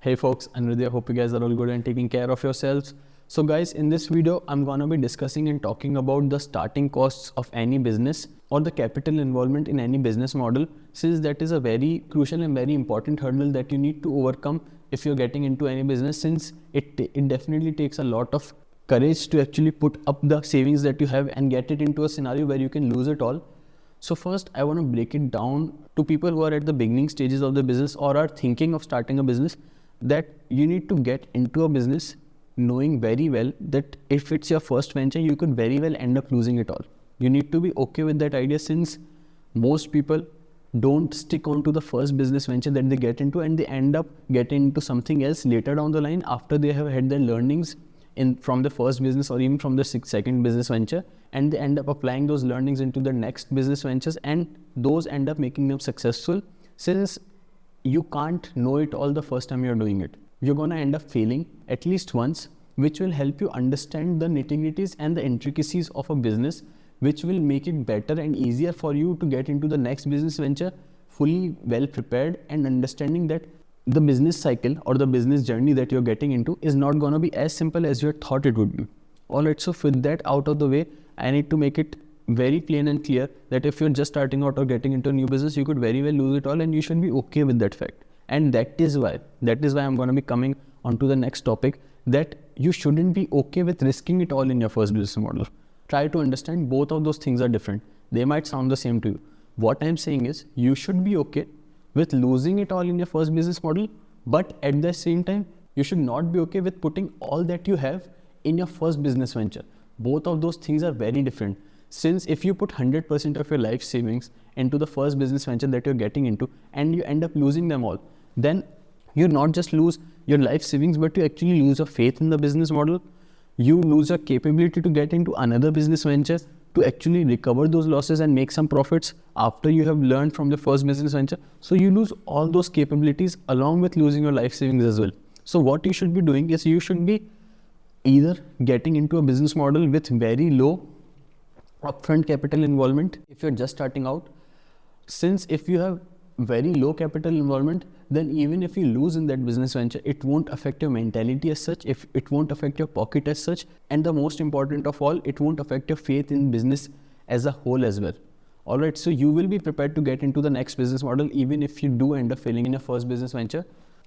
Hey folks, Anurudya, hope you guys are all good and taking care of yourselves. So guys, in this video, I'm gonna be discussing and talking about the starting costs of any business or the capital involvement in any business model, since that is a very crucial and very important hurdle that you need to overcome if you're getting into any business, since it definitely takes a lot of courage to actually put up the savings that you have and get it into a scenario where you can lose it all. So first, I want to break it down to people who are at the beginning stages of the business or are thinking of starting a business, that you need to get into a business knowing very well that if it's your first venture, you could very well end up losing it all. You need to be okay with that idea, since most people don't stick on to the first business venture that they get into, and they end up getting into something else later down the line after they have had their learnings from the first business or even from the second business venture, and they end up applying those learnings into the next business ventures, and those end up making them successful, since you can't know it all the first time you're doing it. You're gonna end up failing at least once, which will help you understand the nitty-gritties and the intricacies of a business, which will make it better and easier for you to get into the next business venture fully well prepared and understanding that the business cycle or the business journey that you're getting into is not gonna be as simple as you had thought it would be. Alright, so with that out of the way, I need to make it very plain and clear that if you're just starting out or getting into a new business, you could very well lose it all, and you should be okay with that fact. And that is why I'm going to be coming onto the next topic, that you shouldn't be okay with risking it all in your first business model. Try to understand both of those things are different. They might sound the same to you. What I'm saying is you should be okay with losing it all in your first business model, but at the same time, you should not be okay with putting all that you have in your first business venture. Both of those things are very different. Since if you put 100% of your life savings into the first business venture that you're getting into and you end up losing them all, then you not just lose your life savings, but you actually lose your faith in the business model. You lose your capability to get into another business venture to actually recover those losses and make some profits after you have learned from the first business venture. So you lose all those capabilities along with losing your life savings as well. So what you should be doing is you should be either getting into a business model with very low upfront capital involvement if you're just starting out, since if you have very low capital involvement, then even if you lose in that business venture, it won't affect your mentality as such, if it won't affect your pocket as such, and the most important of all, it won't affect your faith in business as a whole as well. Alright, so you will be prepared to get into the next business model even if you do end up failing in your first business venture.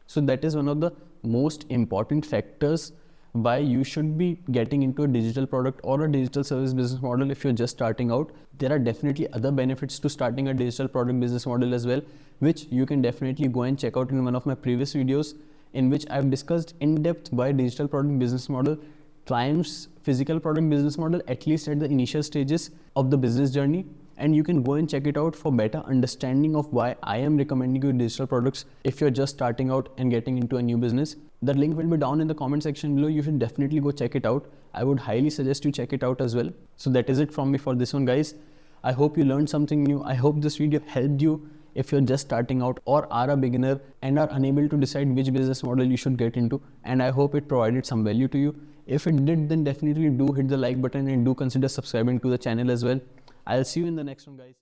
So that is one of the most important factors why you should be getting into a digital product or a digital service business model if you're just starting out. There are definitely other benefits to starting a digital product business model as well, which you can definitely go and check out in one of my previous videos, in which I've discussed in depth why digital product business model triumphs physical product business model, at least at the initial stages of the business journey. And you can go and check it out for better understanding of why I am recommending you digital products if you're just starting out and getting into a new business. The link will be down in the comment section below. You should definitely go check it out. I would highly suggest you check it out as well. So that is it from me for this one, guys. I hope you learned something new. I hope this video helped you if you're just starting out or are a beginner and are unable to decide which business model you should get into. And I hope it provided some value to you. If it did, then definitely do hit the like button and do consider subscribing to the channel as well. I'll see you in the next one, guys.